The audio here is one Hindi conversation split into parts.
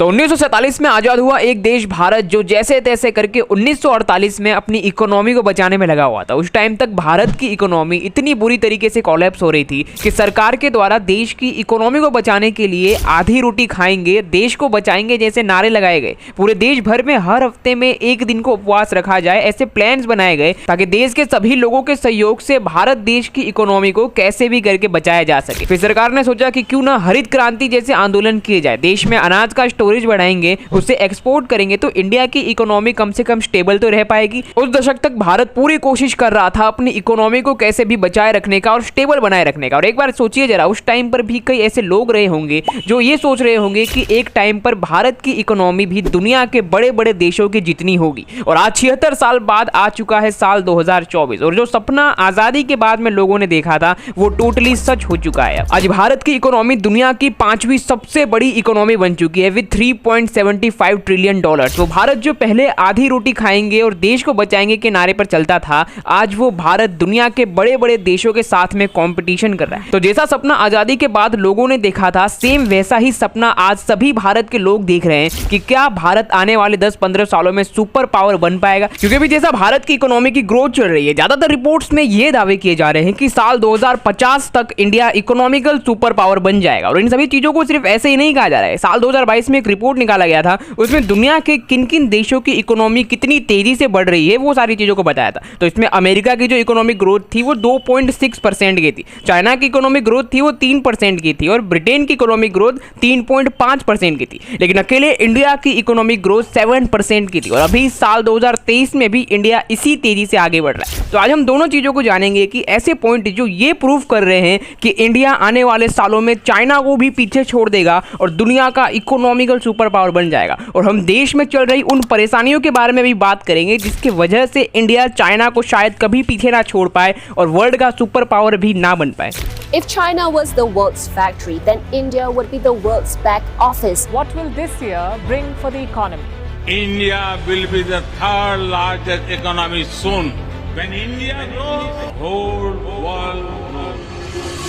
तो 1947 में आजाद हुआ एक देश भारत, जो जैसे तैसे करके 1948 में अपनी इकोनॉमी को बचाने में लगा हुआ था। उस टाइम तक भारत की इकोनॉमी इतनी बुरी तरीके से कोलैप्स हो रही थी कि सरकार के द्वारा देश की इकोनॉमी को बचाने के लिए आधी रोटी खाएंगे, देश को बचाएंगे जैसे नारे लगाए गए। पूरे देश भर में हर हफ्ते में एक दिन को उपवास रखा जाए, ऐसे प्लान्स बनाए गए ताकि देश के सभी लोगों के सहयोग से भारत देश की इकोनॉमी को कैसे भी करके बचाया जा सके। फिर सरकार ने सोचा कि क्यों ना हरित क्रांति जैसे आंदोलन किए जाए, देश में अनाज का स्टोरेज बढ़ाएंगे, उसे एक्सपोर्ट करेंगे तो इंडिया की इकोनॉमी कम से कम स्टेबल तो रह पाएगी। उस दशक तक भारत पूरी कोशिश कर रहा था अपनी इकोनॉमी को कैसे भी बचाए रखने का और स्टेबल बनाए रखने का। और एक बार सोचिए जरा, उस टाइम पर भी कई ऐसे लोग रहे होंगे जो ये सोच रहे होंगे कि एक टाइम पर भारत की इकोनॉमी भी दुनिया के बड़े बड़े देशों की जितनी होगी। और आज 76 साल बाद आ चुका है साल 2024, और जो सपना आजादी के बाद में लोगों ने देखा था वो टोटली सच हो चुका है। आज भारत की इकोनॉमी दुनिया की 5वीं सबसे बड़ी इकोनॉमी बन चुकी है विद 3.75 ट्रिलियन डॉलर। तो भारत जो पहले आधी रोटी खाएंगे और देश को बचाएंगे के नारे पर चलता था, आज वो भारत दुनिया के बड़े बड़े देशों के साथ में कंपटीशन कर रहा है। तो जैसा सपना आजादी के बाद लोगों ने देखा था, सेम वैसा ही सपना आज सभी भारत के लोग देख रहे हैं कि क्या भारत आने वाले 10-15 सालों में सुपर पावर बन पाएगा। क्योंकि भी जैसा भारत की इकोनॉमी की ग्रोथ चल रही है, ज्यादातर रिपोर्ट्स में ये दावे किए जा रहे हैं कि साल 2050 तक इंडिया इकोनॉमिकल सुपर पावर बन जाएगा। और इन सभी चीजों को सिर्फ ऐसे ही नहीं कहा जा रहा है। साल 2022 में एक रिपोर्ट निकाला गया था, उसमें दुनिया के किन किन देशों की इकोनॉमी कितनी तेजी से बढ़ रही है वो सारी चीजों को बताया था। तो इसमें अमेरिका की जो इकोनॉमिक ग्रोथ थी वो 2.6% की थी, चाइना की इकोनॉमिक ग्रोथ थी वो 3% की थी, और ब्रिटेन की इकोनॉमिक ग्रोथ 3.5% की थी। लेकिन अकेले इंडिया की इकोनॉमिक ग्रोथ 7% की थी। और अभी साल 2023 में भी इंडिया इसी तेजी से आगे बढ़ रहा है। तो आज हम दोनों चीजों को जानेंगे कि ऐसे पॉइंट जो ये प्रूव कर रहे हैं कि इंडिया आने वाले सालों में चाइना को भी पीछे छोड़ देगा और दुनिया का इकोनॉमिकल सुपर पावर बन जाएगा। और हम देश में चल रही उन परेशानियों के बारे में भी बात करेंगे जिसकी वजह से इंडिया चाइना को शायद कभी पीछे ना छोड़ पाए और वर्ल्ड का सुपर पावर भी ना बन पाए। If China was the world's factory, then India would be the world's back office. What will this year bring for the economy? India will be the third largest economy soon. When India grows, the whole world grows.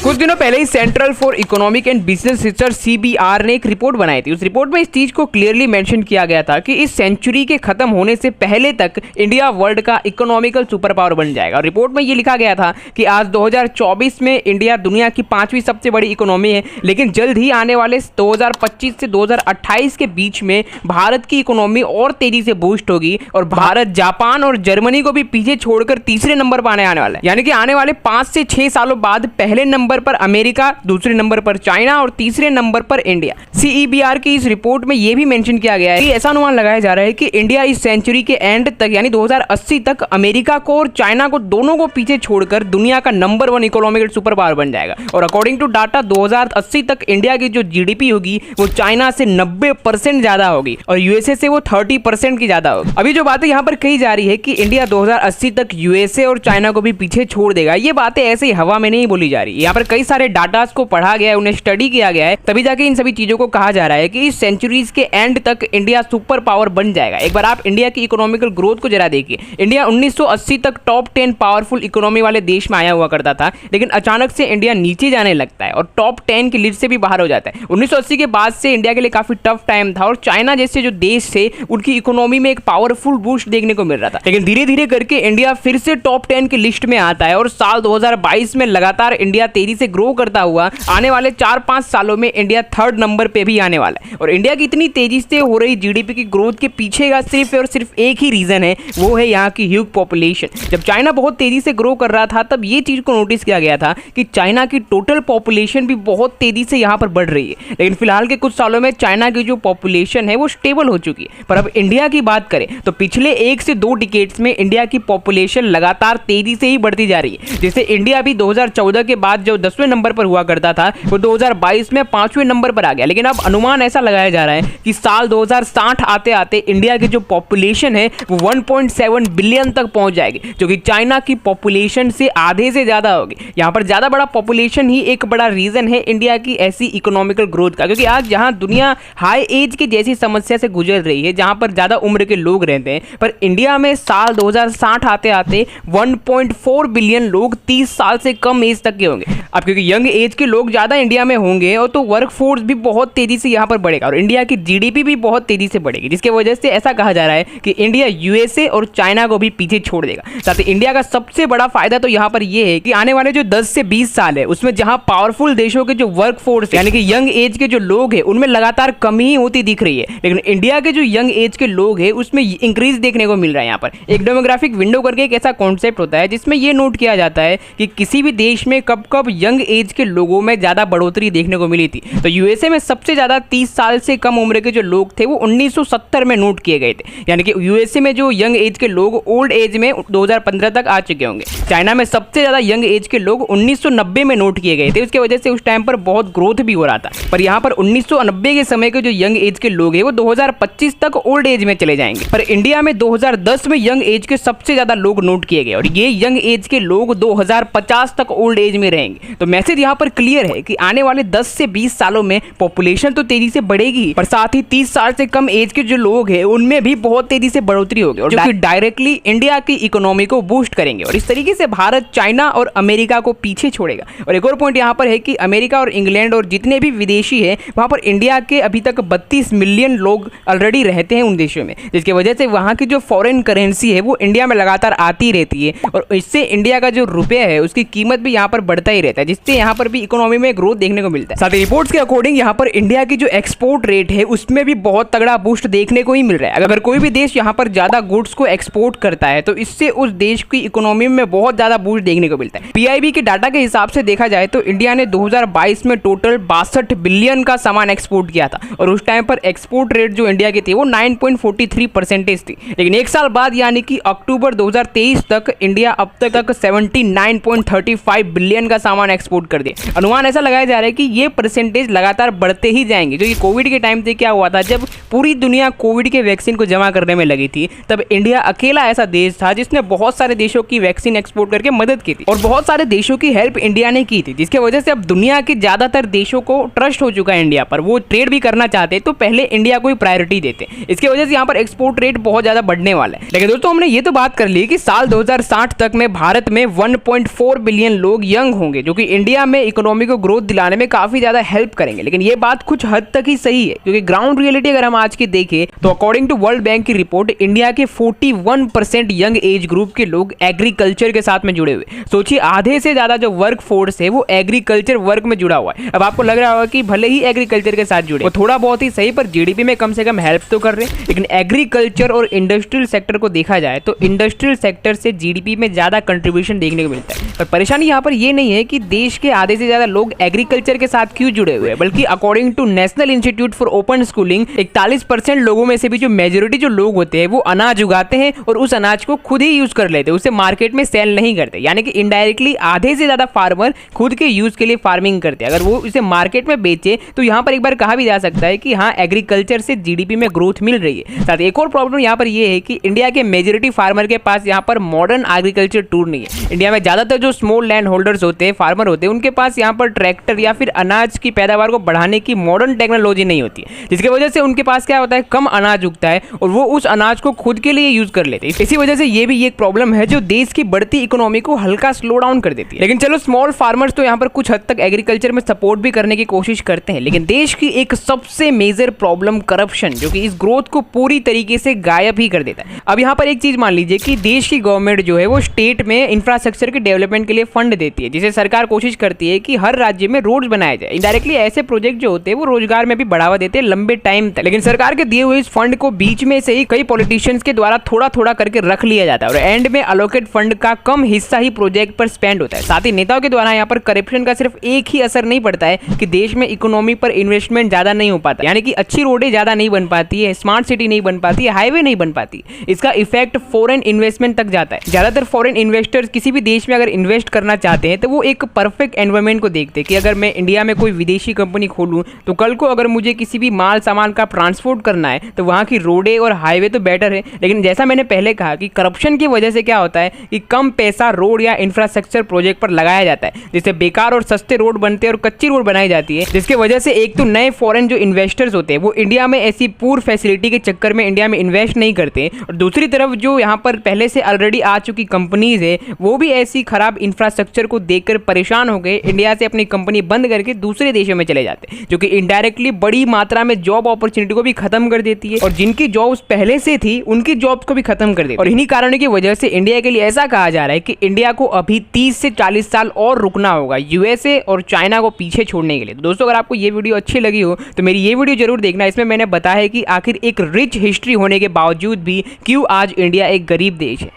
कुछ दिनों पहले ही central for economic and business research CBR ने एक रिपोर्ट बनाई थी। उस रिपोर्ट में इस चीज को क्लियरली मेंशन किया गया था कि इस सेंचुरी के खत्म होने से पहले तक इंडिया वर्ल्ड का इकोनॉमिकल सुपर पावर बन जाएगा। और रिपोर्ट में ये लिखा गया था कि आज 2024 में इंडिया दुनिया की 5वीं सबसे बड़ी इकोनॉमी है, लेकिन जल्द ही आने वाले 2025 से 2028 के बीच में भारत की इकोनॉमी और तेजी से बूस्ट होगी और भारत जापान और जर्मनी को भी पीछे छोड़कर तीसरे नंबर पर आने वाला है। यानी कि आने वाले 5 से 6 सालों बाद पहले नंबर पर अमेरिका, दूसरे नंबर पर चाइना और तीसरे नंबर पर इंडिया। CEBR की इस रिपोर्ट में यह भी मेंशन किया गया है कि ऐसा अनुमान लगाया जा रहा है कि इंडिया इस सेंचुरी के एंड तक यानी 2080 तक अमेरिका को और चाइना को दोनों को पीछे छोड़कर दुनिया का नंबर 1 इकोनॉमिकल सुपर पावर बन जाएगा। और अकॉर्डिंग टू डाटा 2080 तक इंडिया की जो GDP होगी वो चाइना से 90% ज्यादा होगी और USA से वो 30% की ज्यादा होगी। अभी जो बातें यहाँ पर कही जा रही है कि इंडिया 2080 तक USA और चाइना को भी पीछे छोड़ देगा, ये बातें ऐसे ही हवा में नहीं बोली जा रही है। यहाँ पर कई सारे डाटास को पढ़ा गया है, उन्हें स्टडी किया गया है, तभी जाके इन सभी चीजों को कहा जा रहा है कि इस सेंचुरीज के एंड तक इंडिया सुपर पावर बन जाएगा। एक बार आप इंडिया की इकोनॉमिकल ग्रोथ को जरा देखिए। इंडिया 1980 तक टॉप 10 पावरफुल इकोनॉमी वाले देश में आया हुआ करता था, लेकिन अचानक से इंडिया नीचे जाने लगता है और टॉप 10 की लिस्ट से भी बाहर हो जाता है। 1980 के बाद से इंडिया के लिए काफी टफ टाइम था और चाइना जैसे जो देश थे उनकी इकोनॉमी में एक पावरफुल बूस्ट देखने को मिल रहा था। लेकिन धीरे धीरे करके इंडिया फिर से टॉप 10 की लिस्ट में आता है और साल 2022 में लगातार इंडिया तेजी से ग्रो करता हुआ आने वाले 4-5 सालों में इंडिया 3rd नंबर पे भी आने वाला है। और इंडिया की इतनी तेजी से हो रही GDP की ग्रोथ के पीछे का सिर्फ और सिर्फ एक ही रीजन है, वो है यहाँ की ह्यूज पॉपुलेशन। जब चाइना बहुत तेजी से ग्रो कर रहा था तब ये चीज को नोटिस किया गया था कि चाइना की टोटल पॉपुलेशन भी बहुत तेजी से यहाँ पर बढ़ रही है। लेकिन फिलहाल के कुछ सालों में चाइना की जो पॉपुलेशन है वो स्टेबल हो चुकी है। पर अब इंडिया की बात करें तो पिछले 1 से 2 डिकेड्स में इंडिया की पॉपुलेशन लगातार तेजी से ही बढ़ती जा रही है। जैसे इंडिया भी 2014 के बाद जो 10वें नंबर पर हुआ करता था वो 2022 में 5वें नंबर पर आ गया। लेकिन अब अनुमान ऐसा लगाया जा रहा है कि साल 2060 आते आते इंडिया की जो पॉपुलेशन है वो 1.7 बिलियन तक पहुंच जाएगी, जो कि चाइना की पॉपुलेशन से आधे से ज्यादा होगी। यहाँ पर ज्यादा बड़ा पॉपुलेशन ही एक बड़ा रीजन है इंडिया की ऐसी इकोनॉमिकल ग्रोथ का, क्योंकि आज जहां दुनिया हाई एज की जैसी समस्या से गुजर रही है, जहां पर ज्यादा उम्र के लोग रहते हैं, पर इंडिया में साल 2060 आते आते 1.4 बिलियन लोग 30 साल से कम एज तक के होंगे। अब क्योंकि यंग एज के लोग ज़्यादा इंडिया में होंगे और तो वर्क फोर्स भी बहुत तेज़ी से यहाँ पर बढ़ेगा और इंडिया की जीडीपी भी बहुत तेज़ी से बढ़ेगी, जिसके वजह से ऐसा कहा जा रहा है कि इंडिया यूएसए और चाइना को भी पीछे छोड़ देगा। साथ ही इंडिया का सबसे बड़ा फायदा तो यहाँ पर यह है कि आने वाले जो 10 से 20 साल है उसमें जहाँ पावरफुल देशों के जो वर्क फोर्स यानी कि यंग एज के जो लोग हैं उनमें लगातार कमी होती दिख रही है, लेकिन इंडिया के जो यंग एज के लोग हैं उसमें इंक्रीज देखने को मिल रहा है। यहाँ पर एक डेमोग्राफिक विंडो करके एक ऐसा कॉन्सेप्ट होता है जिसमें यह नोट किया जाता है कि किसी भी देश में कब कब यंग एज के लोगों में ज़्यादा बढ़ोतरी देखने को मिली थी। तो यूएसए में सबसे ज़्यादा 30 साल से कम उम्र के जो लोग थे वो 1970 में नोट किए गए थे, यानी कि यूएसए में जो यंग एज के लोग ओल्ड एज में 2015 तक आ चुके होंगे। चाइना में सबसे ज़्यादा यंग एज के लोग 1990 में नोट किए गए थे, उसकी वजह से उस टाइम पर बहुत ग्रोथ भी हो रहा था। पर यहाँ पर 1990 के समय के जो यंग एज के लोग हैं वो 2025 तक ओल्ड एज में चले जाएंगे। पर इंडिया में 2010 में यंग एज के सबसे ज़्यादा लोग नोट किए गए और ये यंग एज के लोग 2050 तक ओल्ड एज में रहेंगे। तो मैसेज यहाँ पर क्लियर है कि आने वाले 10 से 20 सालों में पॉपुलेशन तो तेजी से बढ़ेगी, पर साथ ही 30 साल से कम एज के जो लोग हैं उनमें भी बहुत तेजी से बढ़ोतरी होगी और जो कि डायरेक्टली इंडिया की इकोनॉमी को बूस्ट करेंगे और इस तरीके से भारत चाइना और अमेरिका को पीछे छोड़ेगा। और एक और पॉइंट यहाँ पर है कि अमेरिका और इंग्लैंड और जितने भी विदेशी हैं वहाँ पर इंडिया के अभी तक 32 मिलियन लोग ऑलरेडी रहते हैं उन देशों में, जिसकी वजह से वहाँ की जो फॉरेन करेंसी है वो इंडिया में लगातार आती रहती है और इससे इंडिया का जो रुपया है उसकी कीमत भी यहाँ पर बढ़ता ही रहता है, जिससे यहाँ पर भी इकोनॉमी में ग्रोथ देखने को मिलता है। साथ ही रिपोर्ट्स के अकॉर्डिंग यहाँ पर इंडिया की जो एक्सपोर्ट रेट है उसमें भी बहुत तगड़ा बूस्ट देखने को ही मिल रहा है। अगर कोई भी देश यहाँ पर ज्यादा गुड्स को एक्सपोर्ट करता है तो इससे उस देश की इकोनॉमी में बहुत ज्यादा बूस्ट देखने को मिलता है। पीआईबी के डाटा के हिसाब से देखा जाए तो इंडिया ने 2022 में टोटल 62 बिलियन का सामान एक्सपोर्ट किया था और उस टाइम पर एक्सपोर्ट रेट जो इंडिया की थी वो 9.43% थी, लेकिन एक साल बाद यानी कि अक्टूबर 2023 तक इंडिया अब तक 79.35 बिलियन का सामान एक्सपोर्ट कर दिया। अनुमान ऐसा लगाया जा रहा है कि ये परसेंटेज लगातार बढ़ते ही जाएंगे, क्योंकि कोविड के टाइम पे क्या हुआ था, जब पूरी दुनिया कोविड के वैक्सीन को जमा करने में लगी थी तब इंडिया अकेला ऐसा देश था जिसने बहुत सारे देशों की वैक्सीन एक्सपोर्ट करके मदद की थी और बहुत सारे देशों की हेल्प इंडिया ने की थी, जिसकी वजह से अब दुनिया के ज्यादातर देशों को ट्रस्ट हो चुका है इंडिया पर। वो ट्रेड भी करना चाहते तो पहले इंडिया को ही प्रायोरिटी देते, इसकी वजह से यहाँ पर एक्सपोर्ट रेट बहुत ज्यादा बढ़ने वाला है। लेकिन दोस्तों हमने ये तो बात कर ली कि साल 2060 तक में भारत में 1.4 बिलियन लोग यंग होंगे, जो कि इंडिया में इकोनॉमी को ग्रोथ दिलाने में काफी ज्यादा हेल्प करेंगे। लेकिन ये बात कुछ हद तक ही सही है, क्योंकि ग्राउंड रियलिटी अगर हम आज की देखें तो अकॉर्डिंग टू वर्ल्ड बैंक की रिपोर्ट इंडिया के 41% यंग एज ग्रुप के लोग एग्रीकल्चर के साथ में जुड़े हुए। सोचिए आधे से ज्यादा जो वर्क फोर्स है वो एग्रीकल्चर वर्क में जुड़ा हुआ है। अब आपको लग रहा होगा कि भले ही एग्रीकल्चर के साथ जुड़े वो थोड़ा बहुत ही सही, पर जीडीपी में कम से कम हेल्प तो कर रहे हैं। लेकिन एग्रीकल्चर और इंडस्ट्रियल सेक्टर को देखा जाए तो इंडस्ट्रियल सेक्टर से जीडीपी में ज्यादा कंट्रीब्यूशन देखने को मिलता है। पर परेशानी यहाँ पर ये नहीं है कि देश के आधे से ज्यादा लोग एग्रीकल्चर के साथ क्यों जुड़े हुए हैं, बल्कि according to National Institute for Open Schooling 41% लोगों में से भी जो मेजोरिटी जो लोग होते हैं वो अनाज उगाते हैं और उस अनाज को खुद ही यूज कर लेते हैं, उसे मार्केट में सेल नहीं करते। यानी कि इनडायरेक्टली आधे से ज्यादा फार्मर खुद के यूज के लिए फार्मिंग करते हैं। अगर वो इसे मार्केट में बेचे तो यहाँ पर एक बार कहा भी जा सकता है कि हाँ एग्रीकल्चर से जीडीपी में ग्रोथ मिल रही है। साथ एक और प्रॉब्लम यहाँ पर यह है कि इंडिया के मेजोरिटी फार्मर के पास यहाँ पर मॉडर्न एग्रीकल्चर टूल नहीं है। इंडिया में ज्यादातर जो स्मॉल लैंड होल्डर्स होते हैं, फार्मर होते हैं, उनके पास यहाँ पर ट्रैक्टर या फिर अनाज की पैदावार को बढ़ाने की मॉडर्न टेक्नोलॉजी नहीं होती है, जिसकी वजह से उनके पास क्या होता है, कम अनाज उगता है और वो उस अनाज को खुद के लिए यूज कर लेते हैं। इसी वजह से ये भी एक प्रॉब्लम है जो देश की बढ़ती इकोनॉमी को हल्का स्लो डाउन कर देती है। लेकिन चलो स्मॉल फार्मर्स तो यहाँ पर कुछ हद तक एग्रीकल्चर में सपोर्ट भी करने की कोशिश करते हैं, लेकिन देश की एक सबसे मेजर प्रॉब्लम करप्शन, जो कि इस ग्रोथ को पूरी तरीके से गायब ही कर देता है। अब यहाँ पर एक चीज मान लीजिए कि देश की गवर्नमेंट जो है वो स्टेट में इंफ्रास्ट्रक्चर के डेवलपमेंट के लिए फंड देती है, जिसे सरकार कोशिश करती है कि हर राज्य में रोड्स बनाए जाए। इनडायरेक्टली ऐसे प्रोजेक्ट जो होते हैं वो रोजगार में भी बढ़ावा देते हैं लंबे टाइम तक। लेकिन सरकार के दिए हुए इस फंड को बीच में से ही कई पॉलिटिशियंस के द्वारा थोड़ा थोड़ा करके रख लिया जाता है और एंड में अलोकेट फंड का कम हिस्सा ही प्रोजेक्ट पर स्पेंड होता है। साथ ही नेताओं के द्वारा यहाँ पर करप्शन का सिर्फ एक ही असर नहीं पड़ता है कि देश में इकोनॉमी पर इन्वेस्टमेंट ज्यादा नहीं हो पाता, यानी कि अच्छी रोडें ज्यादा नहीं बन पाती है, स्मार्ट सिटी नहीं बन पाती है, हाईवे नहीं बन पाती। इसका इफेक्ट फॉरेन इन्वेस्टमेंट तक जाता है। ज्यादातर फॉरेन इन्वेस्टर्स किसी भी देश में अगर इन्वेस्ट करना चाहते हैं तो वो एक परफेक्ट एनवायरमेंट को देखते हैं कि अगर मैं इंडिया में कोई विदेशी कंपनी खोलूं तो कल को अगर मुझे किसी भी माल सामान का ट्रांसपोर्ट करना है तो वहाँ की रोडें और हाईवे तो बेटर है। लेकिन जैसा मैंने पहले कहा कि करप्शन की वजह से क्या होता है कि कम पैसा रोड या इंफ्रास्ट्रक्चर प्रोजेक्ट पर लगाया जाता है, जिससे बेकार और सस्ते रोड बनते हैं और कच्ची रोड बनाई जाती है, जिसकी वजह से एक तो नए फॉरेन जो इन्वेस्टर्स होते हैं वो इंडिया में ऐसी पूर फैसिलिटी के चक्कर में इंडिया में इन्वेस्ट नहीं करते, और दूसरी तरफ जो यहाँ पर पहले से ऑलरेडी आ चुकी कंपनीज है वो भी ऐसी खराब इंफ्रास्ट्रक्चर को देखकर परेशान हो गए, इंडिया से अपनी कंपनी बंद करके दूसरे देशों में चले जाते हैं, जो कि इनडायरेक्टली बड़ी मात्रा में जॉब अपॉर्चुनिटी को भी खत्म कर देती है और जिनकी जॉब्स पहले से थी उनकी जॉब्स को भी खत्म कर देती है। और इन्हीं कारणों की वजह से इंडिया के लिए ऐसा कहा जा रहा है कि इंडिया को अभी 30 से 40 साल और रुकना होगा यूएसए और चाइना को पीछे छोड़ने के लिए। तो दोस्तों, अगर आपको ये वीडियो अच्छी लगी हो तो मेरी ये वीडियो जरूर देखना। इसमें मैंने बताया है कि आखिर एक रिच हिस्ट्री होने के बावजूद भी क्यों आज इंडिया एक गरीब देश है।